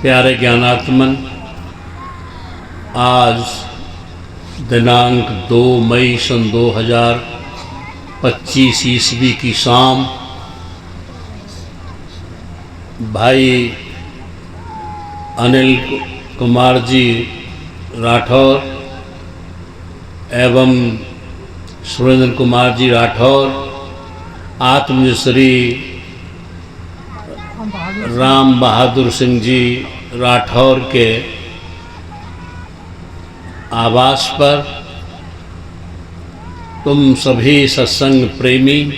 प्यारे ज्ञानात्मन, आज दिनांक 2 मई सन 2025 ईस्वी की शाम भाई अनिल कुमार जी राठौर एवं सुरेंद्र कुमार जी राठौर आत्मश्री राम बहादुर सिंह जी राठौर के आवास पर तुम सभी सत्संग प्रेमी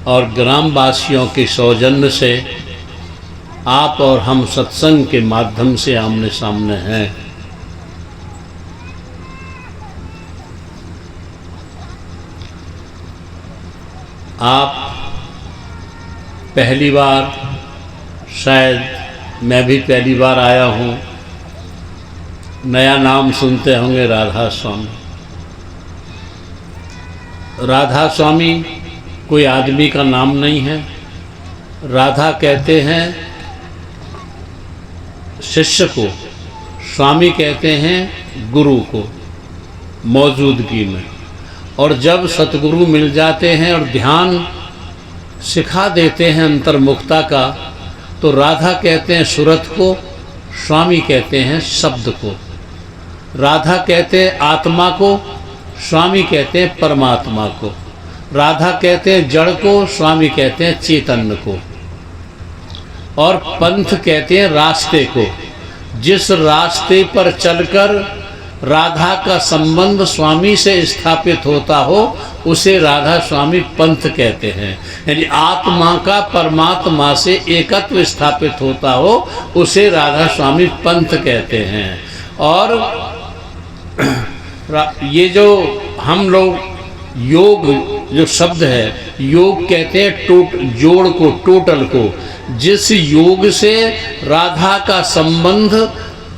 और ग्रामवासियों के सौजन्य से आप और हम सत्संग के माध्यम से आमने सामने हैं। आप पहली बार, शायद मैं भी पहली बार आया हूँ, नया नाम सुनते होंगे राधा स्वामी। राधा स्वामी कोई आदमी का नाम नहीं है। राधा कहते हैं शिष्य को, स्वामी कहते हैं गुरु को मौजूदगी में। और जब सतगुरु मिल जाते हैं और ध्यान सिखा देते हैं अंतर्मुखता का, तो राधा कहते हैं सुरत को, स्वामी कहते हैं शब्द को। राधा कहते हैं आत्मा को, स्वामी कहते हैं परमात्मा को। राधा कहते हैं जड़ को, स्वामी कहते हैं चैतन्य को। और पंथ कहते हैं रास्ते को। जिस रास्ते पर चलकर राधा का संबंध स्वामी से स्थापित होता हो, उसे राधा स्वामी पंथ कहते हैं। यानी आत्मा का परमात्मा से एकत्व स्थापित होता हो, उसे राधा स्वामी पंथ कहते हैं। और ये जो हम लोग योग जो शब्द है, योग कहते हैं जोड़ को, टोटल को। जिस योग से राधा का संबंध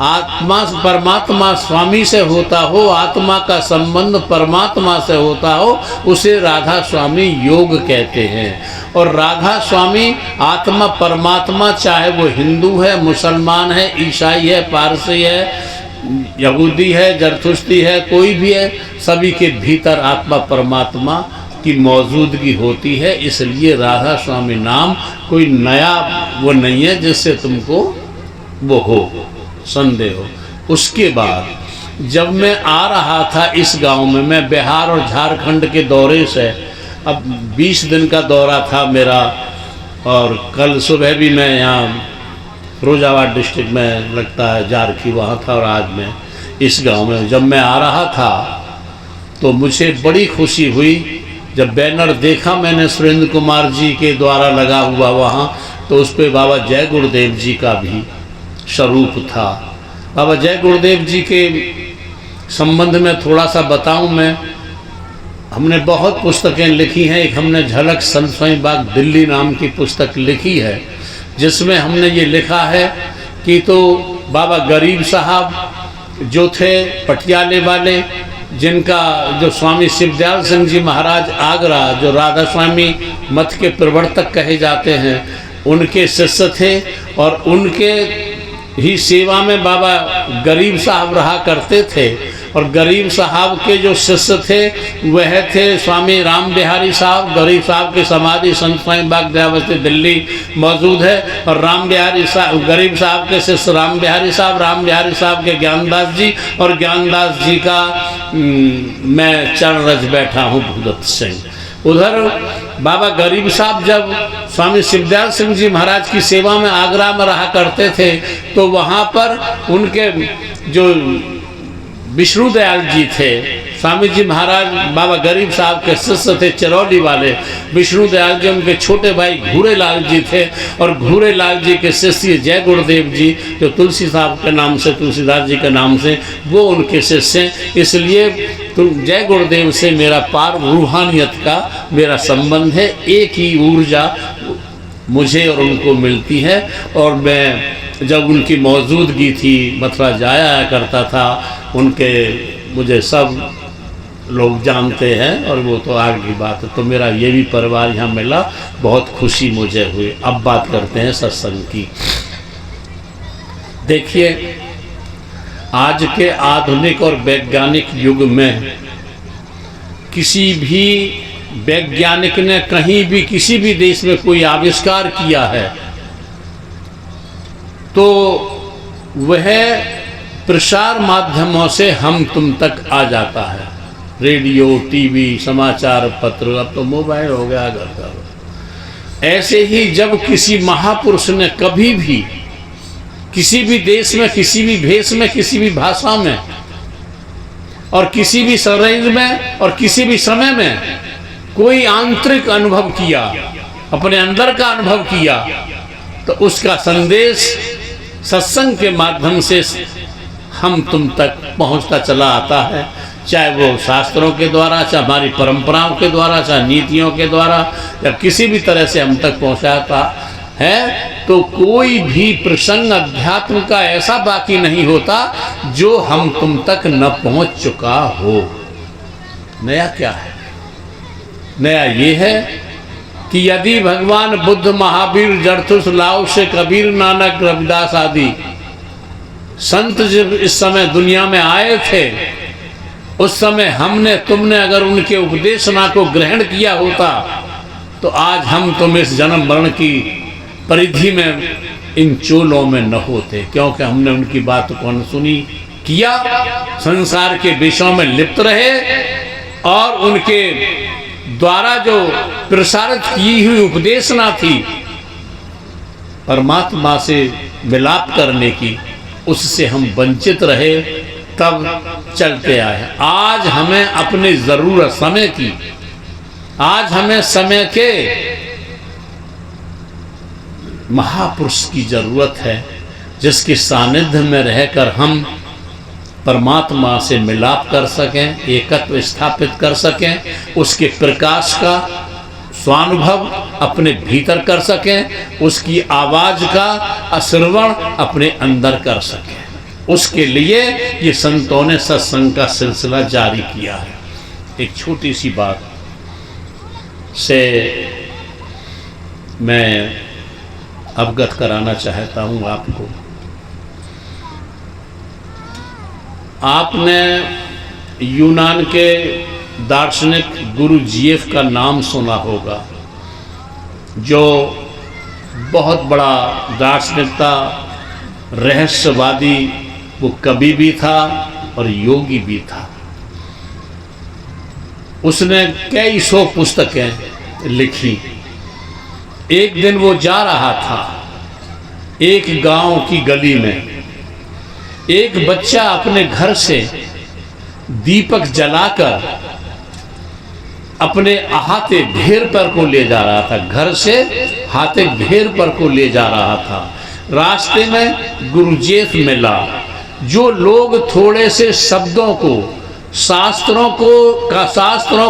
आत्मा परमात्मा स्वामी से होता हो, आत्मा का संबंध परमात्मा से होता हो, उसे राधा स्वामी योग कहते हैं। और राधा स्वामी आत्मा परमात्मा, चाहे वो हिंदू है, मुसलमान है, ईसाई है, पारसी है, यहूदी है, जरथुस्ती है, कोई भी है, सभी के भीतर आत्मा परमात्मा की मौजूदगी होती है। इसलिए राधा स्वामी नाम कोई नया वो नहीं है जिससे तुमको वो हो संदेह हो। उसके बाद जब मैं आ रहा था इस गांव में, मैं बिहार और झारखंड के दौरे से, अब 20 दिन का दौरा था मेरा, और कल सुबह भी मैं यहाँ फिरोजाबाद डिस्ट्रिक्ट में लगता है जारखी, वहाँ था। और आज मैं इस गांव में, जब मैं आ रहा था तो मुझे बड़ी खुशी हुई जब बैनर देखा मैंने सुरेंद्र कुमार जी के द्वारा लगा हुआ वहाँ, तो उस पर बाबा जय गुरुदेव जी का भी स्वरूप था। बाबा जय गुरुदेव जी के संबंध में थोड़ा सा बताऊं मैं। हमने बहुत पुस्तकें लिखी हैं। एक हमने झलक संत स्वामी बाग दिल्ली नाम की पुस्तक लिखी है, जिसमें हमने ये लिखा है कि तो बाबा गरीब साहब जो थे पटियाले वाले, जिनका जो स्वामी शिवदयाल सिंह जी महाराज आगरा, जो राधा स्वामी मत के प्रवर्तक कहे जाते हैं, उनके शिष्य थे। और उनके ही सेवा में बाबा गरीब साहब रहा करते थे। और गरीब साहब के जो शिष्य थे वह थे स्वामी राम बिहारी साहब। गरीब साहब की समाधि संत स्वामी बाग दयावती दिल्ली मौजूद है। और राम बिहारी साहब, गरीब साहब के शिष्य राम बिहारी साहब के ज्ञानदास जी, और ज्ञानदास जी का मैं चरण रच बैठा हूँ भूदत्त सिंह। उधर बाबा गरीब साहब जब स्वामी शिवदयाल सिंह जी महाराज की सेवा में आगरा में रहा करते थे, तो वहाँ पर उनके जो विष्णु दयाल जी थे, स्वामी जी महाराज बाबा गरीब साहब के शिष्य थे, चरौली वाले। विष्णु दयाल जी उनके छोटे भाई घूरे लाल जी थे। और घूरे लाल जी के शिष्य जय गुरुदेव जी, जो तुलसी साहब के नाम से, तुलसीदास जी के नाम से, वो उनके शिष्य हैं। इसलिए जय गुरुदेव से मेरा पार रूहानियत का मेरा संबंध है। एक ही ऊर्जा मुझे और उनको मिलती है। और मैं जब उनकी मौजूदगी थी मथुरा जाया करता था, उनके मुझे सब लोग जानते हैं, और वो तो आगे की बात है। तो मेरा ये भी परिवार यहाँ मिला, बहुत खुशी मुझे हुई। अब बात करते हैं सत्संग की। देखिए, आज के आधुनिक और वैज्ञानिक युग में किसी भी वैज्ञानिक ने कहीं भी किसी भी देश में कोई आविष्कार किया है तो वह प्रसार माध्यमों से हम तुम तक आ जाता है। रेडियो, टीवी, समाचार पत्र, अब तो मोबाइल हो गया घर का। ऐसे ही जब किसी महापुरुष ने कभी भी किसी भी देश में, किसी भी भेष में, किसी भी भाषा में और किसी भी शरीर में और किसी भी समय में कोई आंतरिक अनुभव किया, अपने अंदर का अनुभव किया, तो उसका संदेश सत्संग के माध्यम से हम तुम तक पहुंचता चला आता है। चाहे वो शास्त्रों के द्वारा, चाहे हमारी परंपराओं के द्वारा, चाहे नीतियों के द्वारा, या किसी भी तरह से हम तक पहुंचाता है। तो कोई भी प्रसंग अध्यात्म का ऐसा बाकी नहीं होता जो हम तुम तक न पहुंच चुका हो। नया क्या है? नया ये है कि यदि भगवान बुद्ध, महावीर, जरथुस, लाओ से, कबीर, नानक, रविदास आदि संत जब इस समय दुनिया में आए थे, उस समय हमने तुमने अगर उनके उपदेशना को ग्रहण किया होता तो आज हम तुम इस जन्म मरण की परिधि में, इन चोलों में न होते, क्योंकि हमने उनकी बात को अनसुनी किया, संसार के विषयों में लिप्त रहे और उनके द्वारा जो प्रसारित की हुई उपदेशना थी परमात्मा से मिलाप करने की, उससे हम वंचित रहे, तब चलते आए। आज हमें अपनी जरूरत समय की, आज हमें समय के महापुरुष की जरूरत है, जिसके सानिध्य में रहकर हम परमात्मा से मिलाप कर सकें, एकत्व स्थापित कर सकें, उसके प्रकाश का स्वानुभव अपने भीतर कर सकें, उसकी आवाज का श्रवण अपने अंदर कर सकें। उसके लिए ये संतों ने सत्संग का सिलसिला जारी किया है। एक छोटी सी बात से मैं अवगत कराना चाहता हूँ आपको। आपने यूनान के दार्शनिक गुरु जीएफ का नाम सुना होगा, जो बहुत बड़ा दार्शनिक था, रहस्यवादी, वो कवि भी था और योगी भी था। उसने कई सौ पुस्तकें लिखी। एक दिन वो जा रहा था एक गांव की गली में, एक बच्चा अपने घर से दीपक जलाकर अपने हाथे ढेर पर को ले जा रहा था। घर से हाथे ढेर पर को ले जा रहा था। रास्ते में गुरुजेफ मिला। जो लोग थोड़े से शब्दों को, शास्त्रों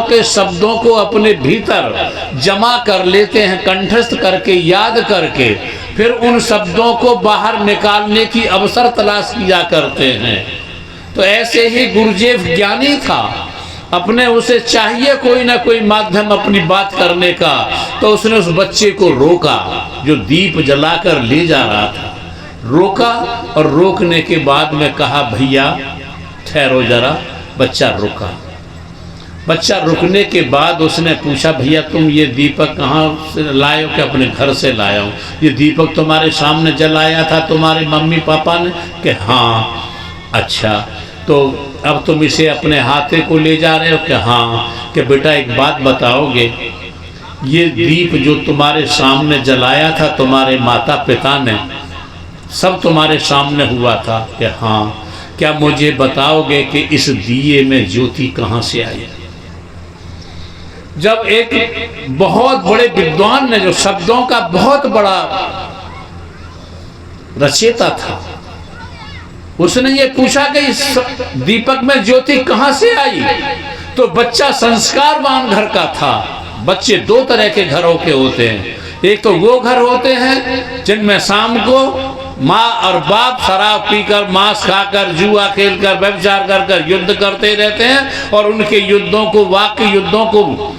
के शब्दों को अपने भीतर जमा कर लेते हैं, कंठस्थ करके, याद करके, फिर उन शब्दों को बाहर निकालने की अवसर तलाश किया करते हैं। तो ऐसे ही गुरुजेफ ज्ञानी था, अपने उसे चाहिए कोई ना कोई माध्यम अपनी बात करने का, तो उसने उस बच्चे को रोका जो दीप जलाकर ले जा रहा था। रोका और रोकने के बाद में कहा, भैया ठहरो जरा। बच्चा रुका। बच्चा रुकने के बाद उसने पूछा, भैया तुम ये दीपक कहाँ से लाए हो? कि अपने घर से लाया हूँ। ये दीपक तुम्हारे सामने जलाया था तुम्हारे मम्मी पापा ने? कि हाँ। अच्छा, तो अब तुम इसे अपने हाथे को ले जा रहे हो? कि हाँ। कि बेटा एक बात बताओगे, ये दीप जो तुम्हारे सामने जलाया था तुम्हारे माता पिता ने, सब तुम्हारे सामने हुआ था? कि हाँ। क्या मुझे बताओगे कि इस दिए में ज्योति कहाँ से आई? जब एक बहुत बड़े विद्वान ने, जो शब्दों का बहुत बड़ा रचयिता था, उसने ये पूछा कि इस दीपक में ज्योति कहाँ से आई, तो बच्चा संस्कारवान घर का था। बच्चे दो तरह के घरों के होते हैं। एक तो वो घर होते हैं जिनमें शाम को माँ और बाप शराब पीकर, मांस खाकर, जुआ खेलकर, व्यभिचार कर युद्ध करते रहते हैं, और उनके युद्धों को, वाक्य युद्धों को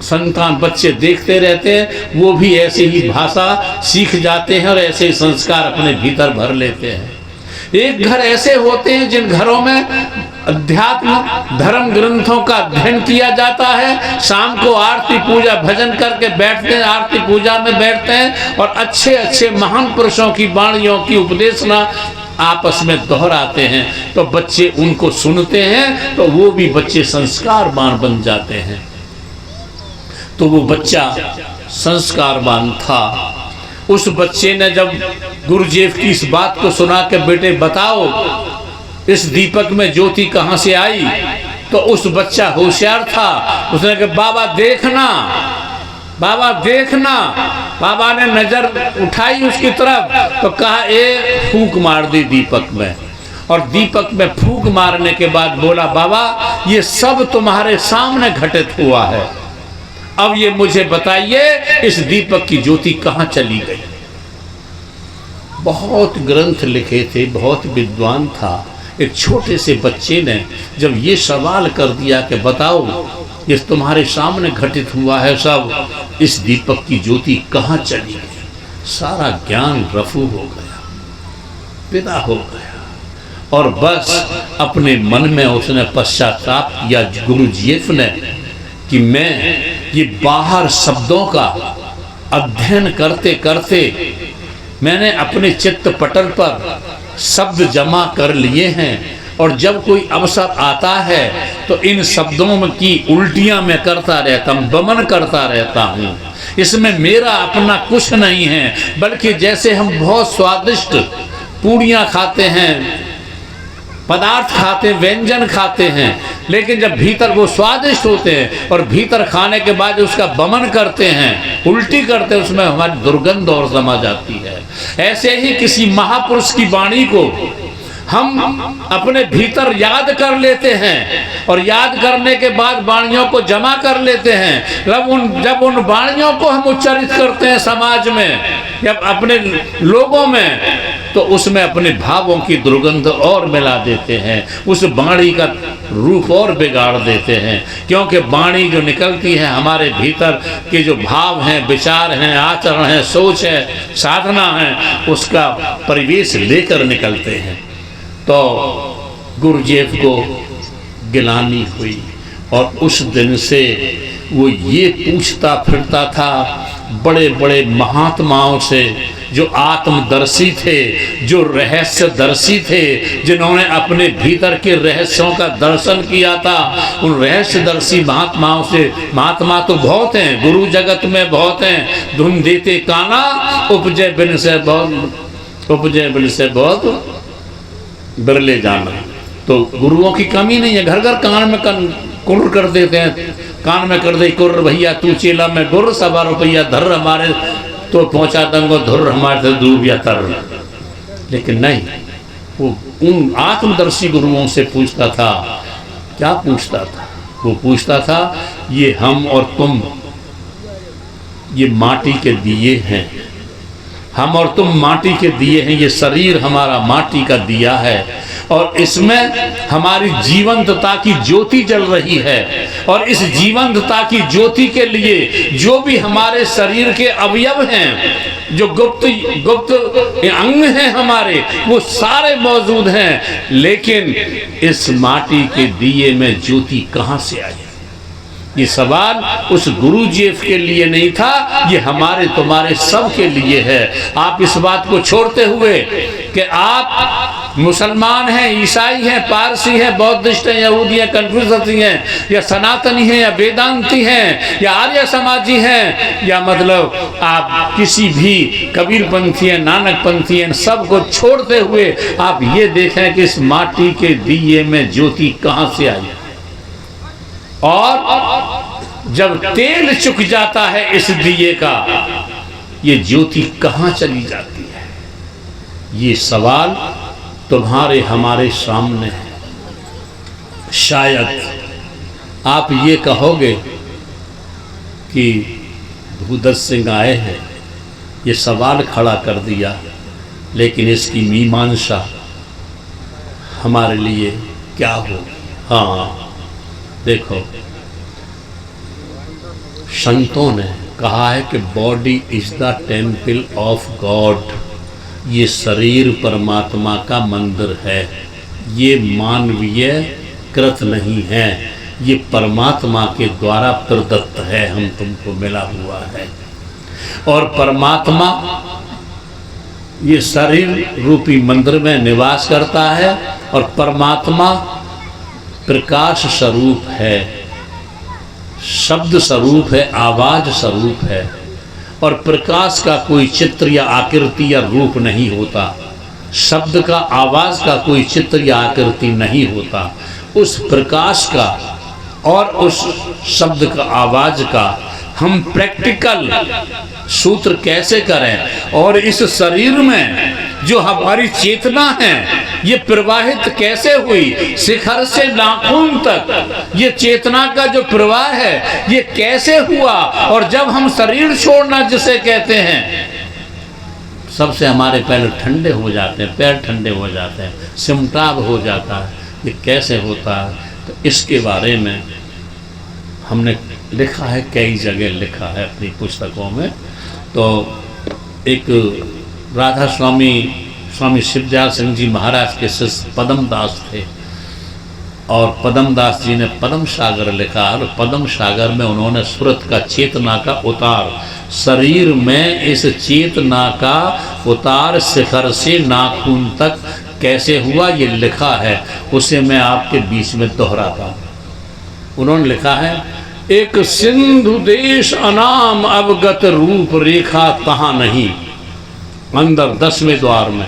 संतान बच्चे देखते रहते हैं। वो भी ऐसे ही भाषा सीख जाते हैं और ऐसे ही संस्कार अपने भीतर भर लेते हैं। एक घर ऐसे होते हैं जिन घरों में अध्यात्म धर्म ग्रंथों का अध्ययन किया जाता है, शाम को आरती पूजा भजन करके बैठते हैं, आरती पूजा में बैठते हैं और अच्छे अच्छे महान पुरुषों की वाणियों की उपदेशना आपस में दोहराते हैं, तो बच्चे उनको सुनते हैं तो वो भी बच्चे संस्कारवान बन जाते हैं। तो वो बच्चा संस्कारवान था। उस बच्चे ने जब गुरुदेव की इस बात को सुना कि बेटे बताओ इस दीपक में ज्योति कहाँ से आई, तो उस बच्चा होशियार था, उसने कहा बाबा देखना, बाबा देखना। बाबा ने नजर उठाई उसकी तरफ तो कहा एक फूंक मार दी दीपक में, और दीपक में फूंक मारने के बाद बोला बाबा ये सब तुम्हारे सामने घटित हुआ है, अब ये मुझे बताइए इस दीपक की ज्योति कहाँ चली गई। बहुत ग्रंथ लिखे थे, बहुत विद्वान था। एक छोटे से बच्चे ने जब ये सवाल कर दिया कि बताओ ये तुम्हारे सामने घटित हुआ है सब, इस दीपक की ज्योति कहाँ चली गई, सारा ज्ञान रफू हो गया, विदा हो गया, और बस अपने मन में उसने पश्चाताप किया गुरुजीएफ ने कि मैं ये बाहर शब्दों का अध्ययन करते करते मैंने अपने चित्त पटल पर शब्द जमा कर लिए हैं, और जब कोई अवसर आता है तो इन शब्दों की उल्टियां मैं करता रहता हूँ, दमन करता रहता हूँ। इसमें मेरा अपना कुछ नहीं है, बल्कि जैसे हम बहुत स्वादिष्ट पूड़ियाँ खाते हैं, पदार्थ खाते हैं, व्यंजन खाते हैं, लेकिन जब भीतर वो स्वादिष्ट होते हैं और भीतर खाने के बाद उसका बमन करते हैं, उल्टी करते हैं, उसमें हमारी दुर्गंध और समा जाती है। ऐसे ही किसी महापुरुष की वाणी को हम अपने भीतर याद कर लेते हैं, और याद करने के बाद वाणियों को जमा कर लेते हैं। जब उन वाणियों को हम उच्चारित करते हैं समाज में या अपने लोगों में, तो उसमें अपने भावों की दुर्गंध और मिला देते हैं, उस वाणी का रूप और बिगाड़ देते हैं। क्योंकि वाणी जो निकलती है हमारे भीतर के जो भाव हैं, विचार हैं, आचरण हैं, सोच है, साधना है, उसका परिवेश लेकर निकलते हैं। तो गुरुदेव को गिलानी हुई, और उस दिन से वो ये पूछता फिरता था बड़े बड़े महात्माओं से जो आत्मदर्शी थे, जो रहस्यदर्शी थे, जिन्होंने अपने भीतर के रहस्यों का दर्शन किया था। उन रहस्यदर्शी महात्माओं से, महात्मा तो बहुत हैं, गुरु जगत में बहुत हैं, धुन देते काना उपजय बिन से बहुत बिरले जाना। तो गुरुओं की कमी नहीं है, घर घर कान में कुर्र कर देते हैं, कान में कर दे कुर्र, भैया तू चेला में गुर्र, 1.25 रुपया धर्र हमारे तो पहुंचा दंगो धुर्र हमारे से दूर या तर। लेकिन नहीं, वो उन आत्मदर्शी गुरुओं से पूछता था। क्या पूछता था? वो पूछता था ये हम और तुम ये माटी के दिए हैं, हम और तुम माटी के दिए हैं, ये शरीर हमारा माटी का दिया है, और इसमें हमारी जीवंतता की ज्योति जल रही है, और इस जीवंतता की ज्योति के लिए जो भी हमारे शरीर के अवयव हैं, जो गुप्त अंग हैं हमारे, वो सारे मौजूद हैं। लेकिन इस माटी के दिए में ज्योति कहाँ से आई? ये सवाल उस गुरुजीएफ के लिए नहीं था, ये हमारे तुम्हारे सब के लिए है। आप इस बात को छोड़ते हुए कि आप मुसलमान हैं, ईसाई हैं, पारसी हैं, बौद्धिस्ट हैं, यहूदी हैं, कन्फ्यूशसी हैं, या सनातनी हैं, या वेदांती हैं, या आर्य समाजी हैं, या मतलब आप किसी भी कबीरपंथी हैं, नानकपंथी हैं, सबको छोड़ते हुए आप ये देखें कि इस माटी के दिए में ज्योति कहाँ से आई। और जब तेल चुक जाता है इस दिए का, ये ज्योति कहाँ चली जाती है? ये सवाल तुम्हारे हमारे सामने है। शायद आप ये कहोगे कि भूदत्त सिंह आए हैं, ये सवाल खड़ा कर दिया, लेकिन इसकी मीमांसा हमारे लिए क्या होगी? हाँ देखो, संतों ने कहा है कि body is the temple of God, ये शरीर परमात्मा का मंदिर है, ये मानवीय कृत नहीं है, ये परमात्मा के द्वारा प्रदत्त है, हम तुमको मिला हुआ है। और परमात्मा ये शरीर रूपी मंदिर में निवास करता है और परमात्मा प्रकाश स्वरूप है, शब्द स्वरूप है, आवाज स्वरूप है। और प्रकाश का कोई चित्र या आकृति या रूप नहीं होता, शब्द का आवाज का कोई चित्र या आकृति नहीं होता। उस प्रकाश का और उस शब्द का आवाज का हम प्रैक्टिकल सूत्र कैसे करें, और इस शरीर में जो हमारी चेतना है ये प्रवाहित कैसे हुई, शिखर से नाखून तक ये चेतना का जो प्रवाह है ये कैसे हुआ। और जब हम शरीर छोड़ना जिसे कहते हैं, सबसे हमारे पैर ठंडे हो जाते हैं, पैर ठंडे हो जाते हैं, सिमटाव हो जाता है, ये कैसे होता है। तो इसके बारे में हमने लिखा है, कई जगह लिखा है अपनी पुस्तकों में। तो एक राधा स्वामी शिवदयाल सिंह जी महाराज के शिष्य पदम दास थे, और पदम दास जी ने पदम सागर लिखा, और पदम सागर में उन्होंने सूरत का चेतना का उतार, शरीर में इस चेतना का उतार शिखर से नाखून तक कैसे हुआ ये लिखा है। उसे मैं आपके बीच में दोहराता हूँ। उन्होंने लिखा है, एक सिंधु देश अनाम अवगत रूप रेखा तहाँ नहीं, अंदर 10वें द्वार में,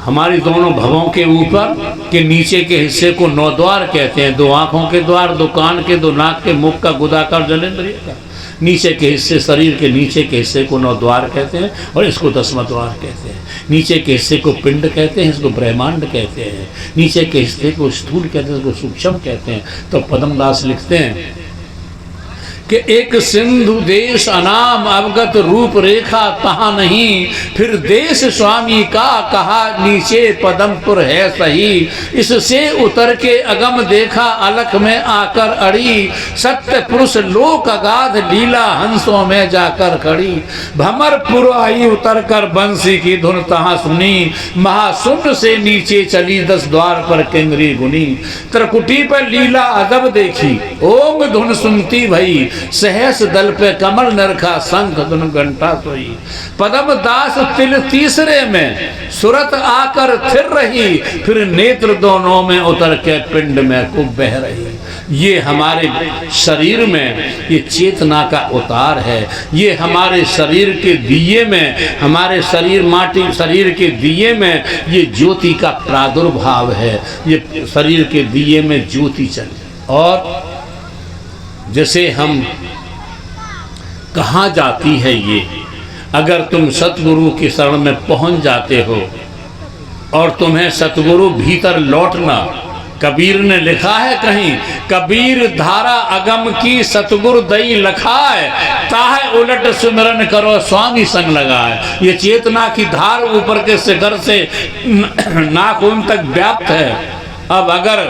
हमारी दोनों भवों के ऊपर के नीचे के हिस्से को 9 द्वार कहते हैं। 2 आंखों के द्वार, 2 कान के, 2 नाक के, मुख का, गुदाकार, जनेंद्रिय का। नीचे के हिस्से, शरीर के नीचे के हिस्से को 9 द्वार कहते हैं, और इसको 10वां द्वार कहते हैं। नीचे के हिस्से को पिंड कहते हैं, इसको ब्रह्मांड कहते हैं। नीचे के हिस्से को स्थूल कहते हैं, इसको सूक्ष्म कहते हैं। तो पद्मदास लिखते हैं कि एक सिंधु देश अनाम अवगत रूप रेखा तहाँ नहीं, फिर देश स्वामी का कहा नीचे पदमपुर है सही। इससे उतर के अगम देखा अलख में आकर अड़ी, सत्य पुरुष लोक अगाध लीला हंसों में जाकर खड़ी। भमरपुर आई उतर कर बंसी की धुन तहाँ सुनी, महाशून्य से नीचे चली 10 द्वार पर किंगरी गुनी। त्रिकुटी पर लीला अदब देखी, ओम धुन सुनती भई, सहस दल पे कमल नरखा शंख धुन घंटा सोई। पदम दास तिल तीसरे में सुरत आकर थिर रही, फिर नेत्र दोनों में उतर के पिंड में खूब बह रही। ये हमारे शरीर में ये चेतना का उतार है, ये हमारे शरीर के दिए में, हमारे शरीर के दिए में ये ज्योति का प्रादुर्भाव है। ये शरीर के दिए में ज्योति चले। और जैसे हम कहाँ जाती है ये, अगर तुम सतगुरु की शरण में पहुंच जाते हो और तुम्हें सतगुरु भीतर लौटना, कबीर ने लिखा है कहीं, कबीर धारा अगम की सतगुरु दई लखाए, ताहे उलट सुमिरन करो स्वामी संग लगाए। ये चेतना की धार ऊपर के शिखर से नाखून तक व्याप्त है। अब अगर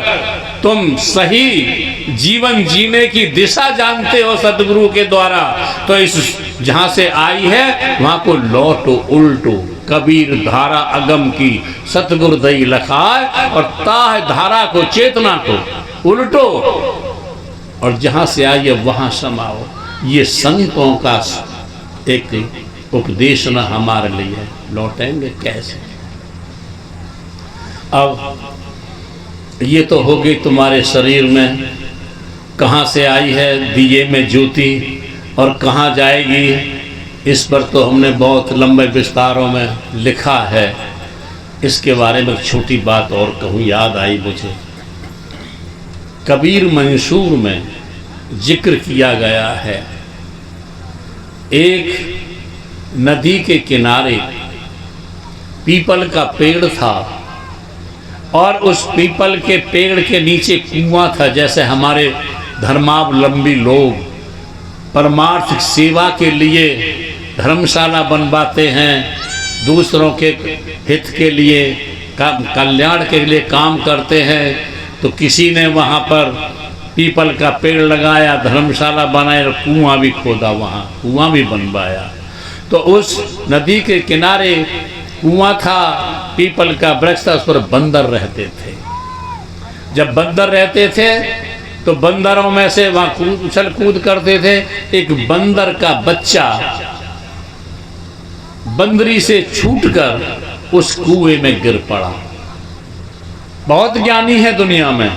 तुम सही जीवन जीने की दिशा जानते हो सतगुरु के द्वारा, तो इस जहाँ से आई है वहाँ को लौटो, उल्टो। कबीर धारा अगम की सतगुरु दई लखाए, और ताह धारा को, चेतना को उल्टो, और जहाँ से आई है वहाँ समाओ। ये संतों का एक उपदेश न हमारे लिए। लौटेंगे कैसे? अब ये तो हो गई तुम्हारे शरीर में कहाँ से आई है दिए में ज्योति, और कहाँ जाएगी, इस पर तो हमने बहुत लंबे विस्तारों में लिखा है। इसके बारे में छोटी बात और कहूँ, याद आई मुझे। कबीर मंशूर में जिक्र किया गया है, एक नदी के किनारे पीपल का पेड़ था, और उस पीपल के पेड़ के नीचे कुआं था। जैसे हमारे धर्मावलंबी लोग परमार्थ सेवा के लिए धर्मशाला बनवाते हैं, दूसरों के हित के लिए, कल्याण के लिए काम करते हैं, तो किसी ने वहाँ पर पीपल का पेड़ लगाया, धर्मशाला बनाया, और कुआं भी खोदा, वहाँ कुआं भी बनवाया। तो उस नदी के किनारे कुआं था, पीपल का वृक्ष था, उस पर बंदर रहते थे। जब बंदर रहते थे तो बंदरों में से वहां उछल कूद करते थे। एक बंदर का बच्चा बंदरी से छूटकर उस कुएं में गिर पड़ा। बहुत ज्ञानी है दुनिया में,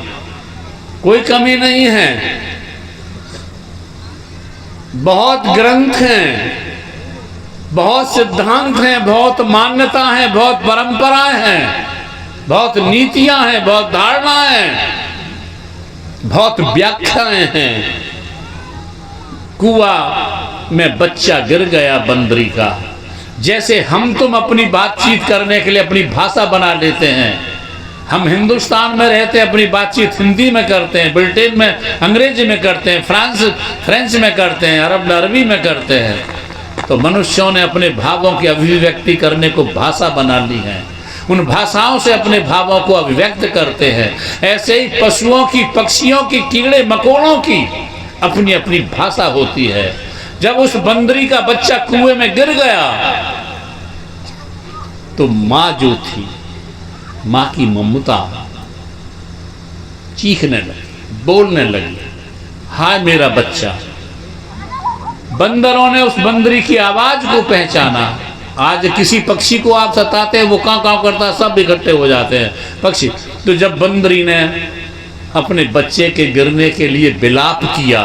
कोई कमी नहीं है, बहुत ग्रंथ हैं, बहुत सिद्धांत हैं, बहुत मान्यता है, बहुत परंपराएं हैं, बहुत नीतियां हैं, बहुत धारणाएं हैं, बहुत व्याख्याएं हैं। कुआं में बच्चा गिर गया बंदरी का। जैसे हम तुम अपनी बातचीत करने के लिए अपनी भाषा बना लेते हैं। हम हिंदुस्तान में रहते अपनी बातचीत हिंदी में करते हैं, ब्रिटेन में अंग्रेजी में करते हैं, फ्रेंच में करते हैं, अरबी में करते हैं। तो मनुष्यों ने अपने भावों की अभिव्यक्ति करने को भाषा बना ली है, उन भाषाओं से अपने भावों को अभिव्यक्त करते हैं। ऐसे ही पशुओं की, पक्षियों की, कीड़े मकोड़ों की अपनी अपनी भाषा होती है। जब उस बंदरी का बच्चा कुएं में गिर गया तो माँ जो थी, माँ की ममता चीखने लगी, बोलने लगी, हाय मेरा बच्चा। बंदरों ने उस बंदरी की आवाज को पहचाना। आज किसी पक्षी को आप सताते हैं, वो कांव कांव करता है, सब इकट्ठे हो जाते हैं पक्षी। तो जब बंदरी ने अपने बच्चे के गिरने के लिए विलाप किया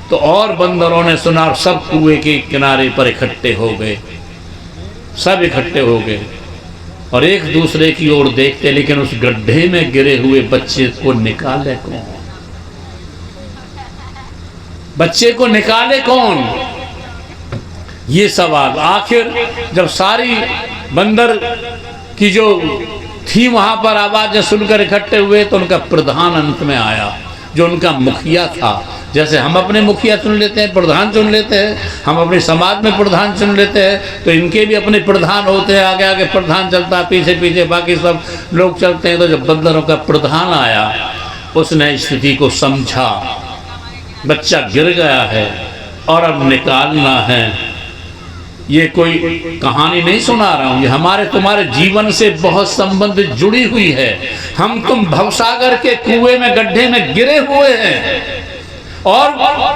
तो और बंदरों ने सुना और सब कुएं के किनारे पर इकट्ठे हो गए, सब इकट्ठे हो गए और एक दूसरे की ओर देखते। लेकिन उस गड्ढे में गिरे हुए बच्चे को निकाले कौन? बच्चे को निकाले कौन? ये सवाल। आखिर जब सारी बंदर की जो थी वहां पर आवाजें सुनकर इकट्ठे हुए तो उनका प्रधान अंत में आया, जो उनका मुखिया था। जैसे हम अपने मुखिया चुन लेते हैं, प्रधान चुन लेते हैं, हम अपने समाज में प्रधान चुन लेते हैं, तो इनके भी अपने प्रधान होते हैं। आगे आगे प्रधान चलता है, पीछे पीछे बाकी सब लोग चलते हैं। तो जब बंदरों का प्रधान आया, उसने स्थिति को समझा, बच्चा गिर गया है और अब निकालना है। ये कोई कहानी नहीं सुना रहा हूं, ये हमारे तुम्हारे जीवन से बहुत संबंध जुड़ी हुई है। हम तुम भवसागर के कुएं में, गड्ढे में गिरे हुए हैं और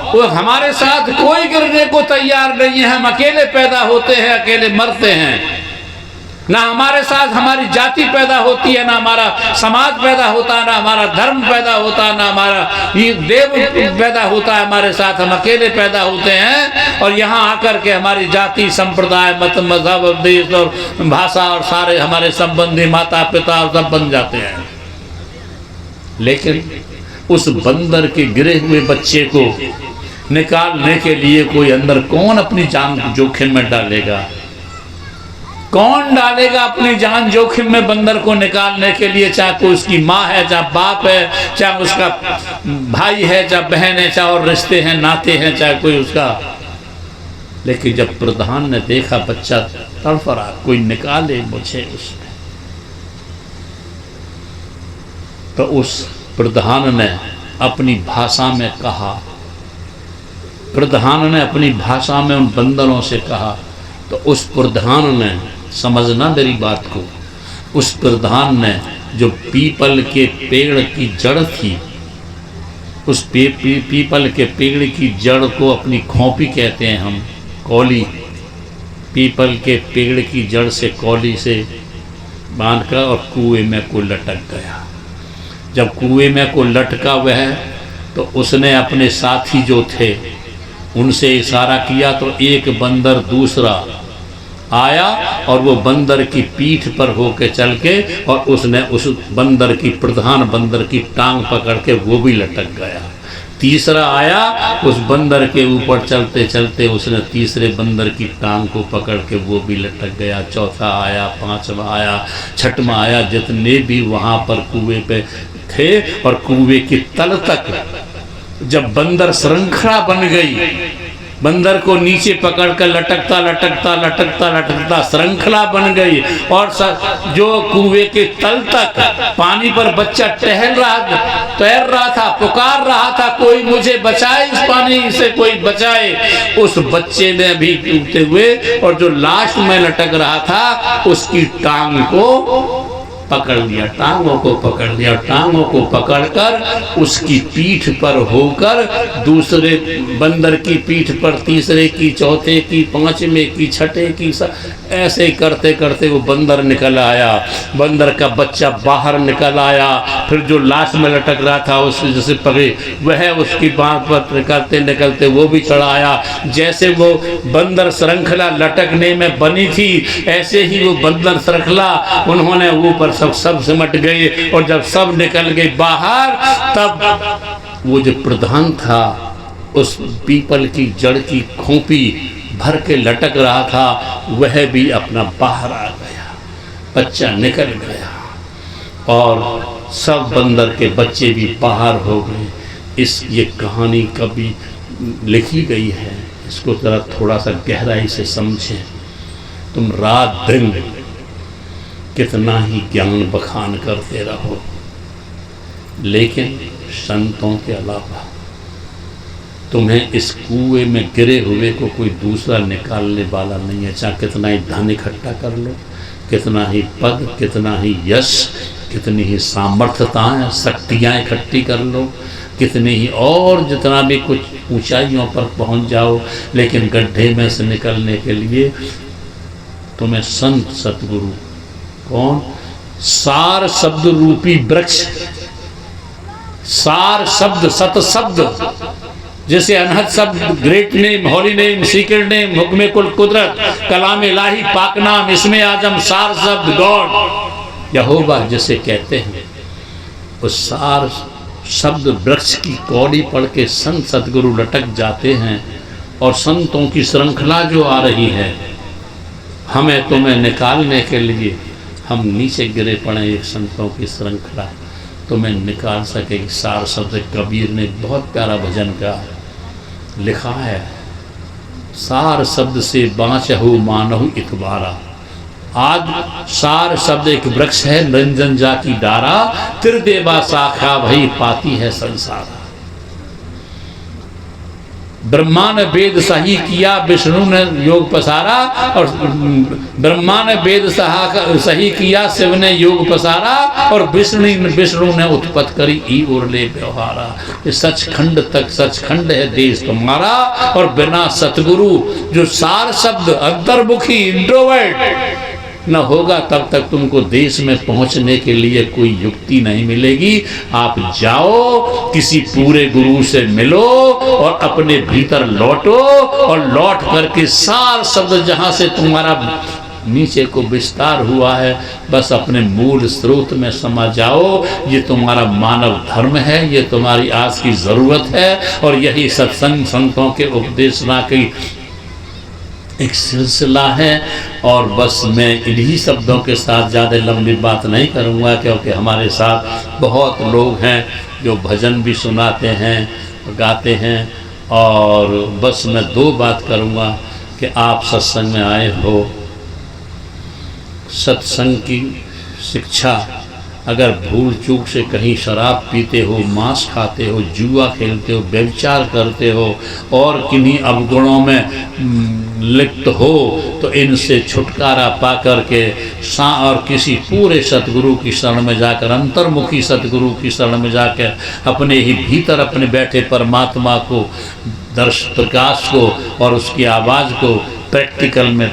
वो हमारे साथ कोई गिरने को तैयार नहीं है। हम अकेले पैदा होते हैं, अकेले मरते हैं। ना हमारे साथ हमारी जाति पैदा होती है, ना हमारा समाज पैदा होता है, ना हमारा धर्म पैदा होता है, ना हमारा ये देव पैदा होता है हमारे साथ। हम अकेले पैदा होते हैं और यहाँ आकर के हमारी जाति, संप्रदाय, मत, मजहब, देश और भाषा और सारे हमारे संबंधी, माता पिता और सब बन जाते हैं। लेकिन उस बंदर के गिरे हुए बच्चे को निकालने के लिए कोई अंदर कौन अपनी जान जोखिम में डालेगा? कौन डालेगा अपनी जान जोखिम में बंदर को निकालने के लिए? चाहे कोई उसकी माँ है, चाहे बाप है, चाहे उसका भाई है, चाहे बहन है, चाहे और रिश्ते हैं, नाते हैं, चाहे कोई उसका। लेकिन जब प्रधान ने देखा बच्चा तड़फ रहा, कोई निकाले मुझे उसमें, तो उस प्रधान ने अपनी भाषा में कहा, प्रधान ने अपनी भाषा में उन बंदरों से कहा। तो उस प्रधान ने, समझना मेरी बात को, उस प्रधान ने जो पीपल के पेड़ की जड़ थी, उस पीपल के पेड़ की जड़ को अपनी खोपी कहते हैं हम, कौली, पीपल के पेड़ की जड़ से कौली से बांधकर और कुएं में को लटक गया। जब कुएं में को लटका वह, तो उसने अपने साथी जो थे उनसे इशारा किया तो एक बंदर दूसरा आया और वो बंदर की पीठ पर होके चल के और उसने उस बंदर की, प्रधान बंदर की टांग पकड़ के वो भी लटक गया। तीसरा आया, उस बंदर के ऊपर चलते चलते उसने तीसरे बंदर की टांग को पकड़ के वो भी लटक गया। चौथा आया, पांचवा आया, छठवां आया, जितने भी वहाँ पर कुएं पे थे और कुएं की तल तक जब बंदर श्रृंखला बन गई बंदर को नीचे पकड़कर लटकता लटकता लटकता लटकता श्रृंखला बन गई और जो कुएं के तल तक पानी पर बच्चा तैर रहा था, पुकार रहा था, कोई मुझे बचाए, इस पानी से कोई बचाए। उस बच्चे ने भी डूबते हुए और जो लास्ट में लटक रहा था उसकी टांग को पकड़ लिया, टांगों को पकड़ लिया, टांगों को पकड़कर उसकी पीठ पर होकर दूसरे बंदर की पीठ पर, तीसरे की, चौथे की, पांचवें की, छठे की, ऐसे करते करते वो बंदर निकल आया। बंदर का बच्चा बाहर निकल आया। फिर जो लाश में लटक रहा था उससे जैसे पकड़े वह उसकी बाँह पर निकलते निकलते वो भी चढ़ा आया। जैसे वो बंदर श्रृंखला लटकने में बनी थी ऐसे ही वो बंदर श्रृंखला उन्होंने ऊपर सब सिमट गए। और जब सब निकल गए बाहर, तब वो जो प्रधान था उस पीपल की जड़ की खोपी भर के लटक रहा था वह भी अपना बाहर आ गया, बच्चा निकल गया और सब बंदर के बच्चे भी बाहर हो गए। ये कहानी कभी लिखी गई है, इसको जरा थोड़ा सा गहराई से समझें। तुम रात दिन कितना ही ज्ञान बखान करते रहो, लेकिन संतों के अलावा तुम्हें इस कुएं में गिरे हुए को कोई दूसरा निकालने वाला नहीं है। चाहे कितना ही धन इकट्ठा कर लो, कितना ही पद, कितना ही यश, कितनी ही सामर्थ्यताएं, शक्तियाँ इकट्ठी कर लो, कितनी ही और जितना भी कुछ ऊंचाइयों पर पहुंच जाओ, लेकिन गड्ढे में से निकलने के लिए तुम्हें संत सतगुरु कौन, सार शब्द रूपी वृक्ष, सार शब्द, सत शब्द, जैसे अनहद शब्द, ग्रेट नेम, हॉली नेम, सीक्रेट नेम, हुक्मे कुल कुदरत, कलाम इलाही, पाक नाम, इसमें आजम, सार शब्द गॉड यहोवा जिसे कहते हैं, उस सार शब्द वृक्ष की कौड़ी पढ़ के संत सतगुरु लटक जाते हैं। और संतों की श्रृंखला जो आ रही है, हमें तुम्हें निकालने के लिए हम नीचे गिरे पड़े, एक संतों की श्रृंखला तुम्हें निकाल सके। सार शब्द कबीर ने बहुत प्यारा भजन का लिखा है, सार शब्द से बाँचहु मानहु इतबारा। आज सार शब्द एक वृक्ष है, निरंजन जा की डारा, त्रिदेवा शाखा भई पाती है संसारा। ब्रह्मा ने वेद सही किया, विष्णु ने योग पसारा, और ब्रह्मा ने वेद सही किया, शिव ने योग पसारा, और विष्णु ने उत्पत्ति करी ई उरले व्यवहारा। सचखंड तक सचखंड है देश तुम्हारा, और बिना सतगुरु जो सार शब्द अंतर्मुखी इंट्रोवर्ट न होगा तब तक तुमको देश में पहुंचने के लिए कोई युक्ति नहीं मिलेगी। आप जाओ, किसी पूरे गुरु से मिलो और अपने भीतर लौटो, और लौट करके सार शब्द जहां से तुम्हारा नीचे को विस्तार हुआ है बस अपने मूल स्रोत में समा जाओ। ये तुम्हारा मानव धर्म है, ये तुम्हारी आज की ज़रूरत है, और यही सत्संग संतों के उपदेशना की एक सिलसिला है। और बस मैं इन्हीं शब्दों के साथ ज़्यादा लंबी बात नहीं करूँगा, क्योंकि हमारे साथ बहुत लोग हैं जो भजन भी सुनाते हैं, गाते हैं। और बस मैं दो बात करूँगा कि आप सत्संग में आए हो, सत्संग की शिक्षा, अगर भूल चूक से कहीं शराब पीते हो, मांस खाते हो, जुआ खेलते हो, व्यभिचार करते हो और किन्हीं अवगुणों में लिप्त हो, तो इनसे छुटकारा पा कर के और किसी पूरे सतगुरु की शरण में जाकर, अंतर्मुखी सतगुरु की शरण में जाकर अपने ही भीतर अपने बैठे परमात्मा को, दर्श प्रकाश को और उसकी आवाज़ को प्रैक्टिकल में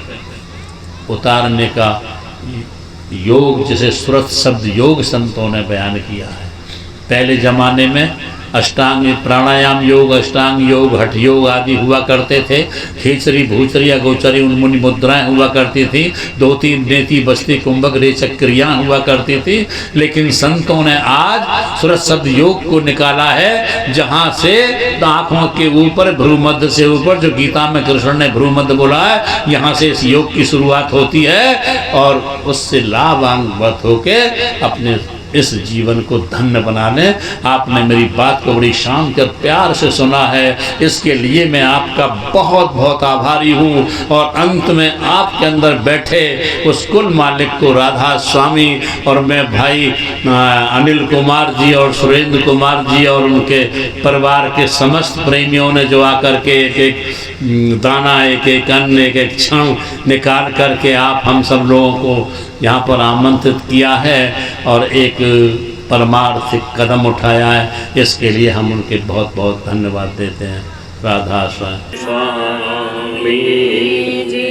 उतारने का योग, जैसे सुरत शब्द योग संतों ने बयान किया है। पहले ज़माने में अष्टांग प्राणायाम योग, अष्टांग योग, हठ योग आदि हुआ करते थे। खेचरी, भूचरी, अगोचरी, उन्मुनी मुद्राएं हुआ करती थी। धोती, नेति, बस्ती, कुंभक, रेचक क्रियाएं हुआ करती थी। लेकिन संतों ने आज सुरत शब्द योग को निकाला है, जहाँ से आँखों के ऊपर भ्रूमध्य से ऊपर, जो गीता में कृष्ण ने भ्रूमध्य बोला है, यहाँ से इस योग की शुरुआत होती है और उससे लाभान्वित होके अपने इस जीवन को धन्य बना लें। आपने मेरी बात को बड़ी शांति और प्यार से सुना है, इसके लिए मैं आपका बहुत बहुत आभारी हूँ। और अंत में आपके अंदर बैठे उस कुल मालिक को, राधा स्वामी और मैं भाई अनिल कुमार जी और सुरेंद्र कुमार जी और उनके परिवार के समस्त प्रेमियों ने जो आकर के एक एक दाना, एक एक अन्न, एक एक क्षण निकाल करके आप हम सब लोगों को यहाँ पर आमंत्रित किया है और एक परमार्थिक कदम उठाया है, इसके लिए हम उनके बहुत बहुत धन्यवाद देते हैं। राधा स्वामी जी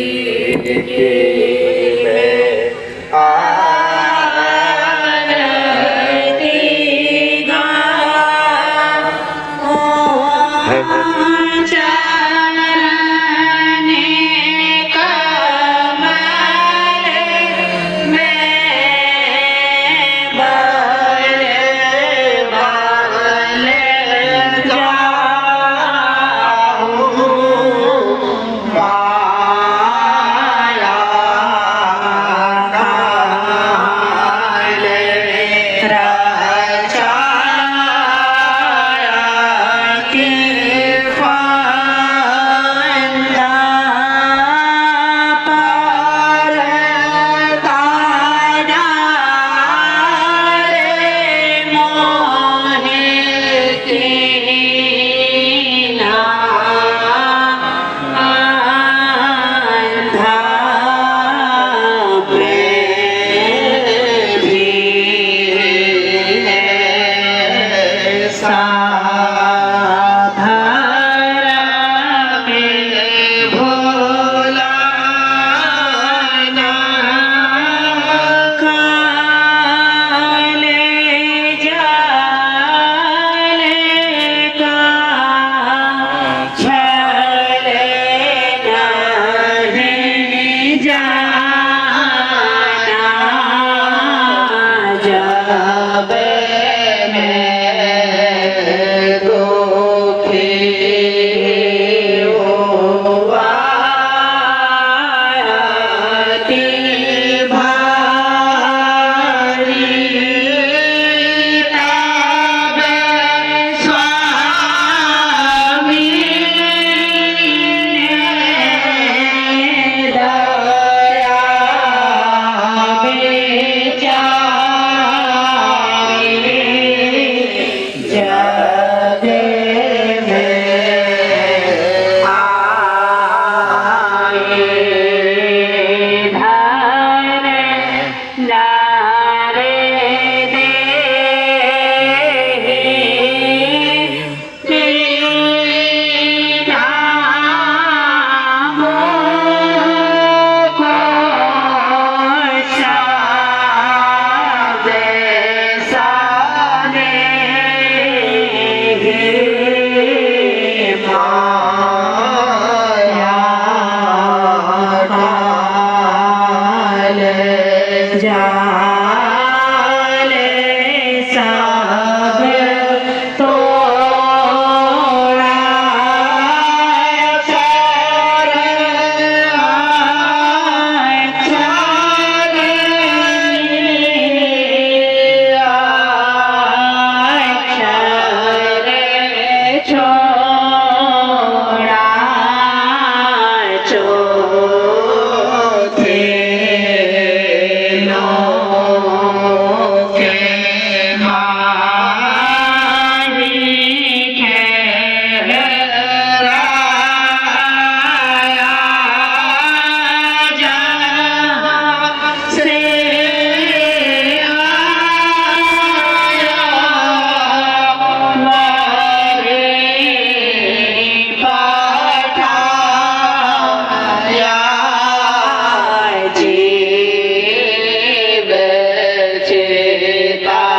चेता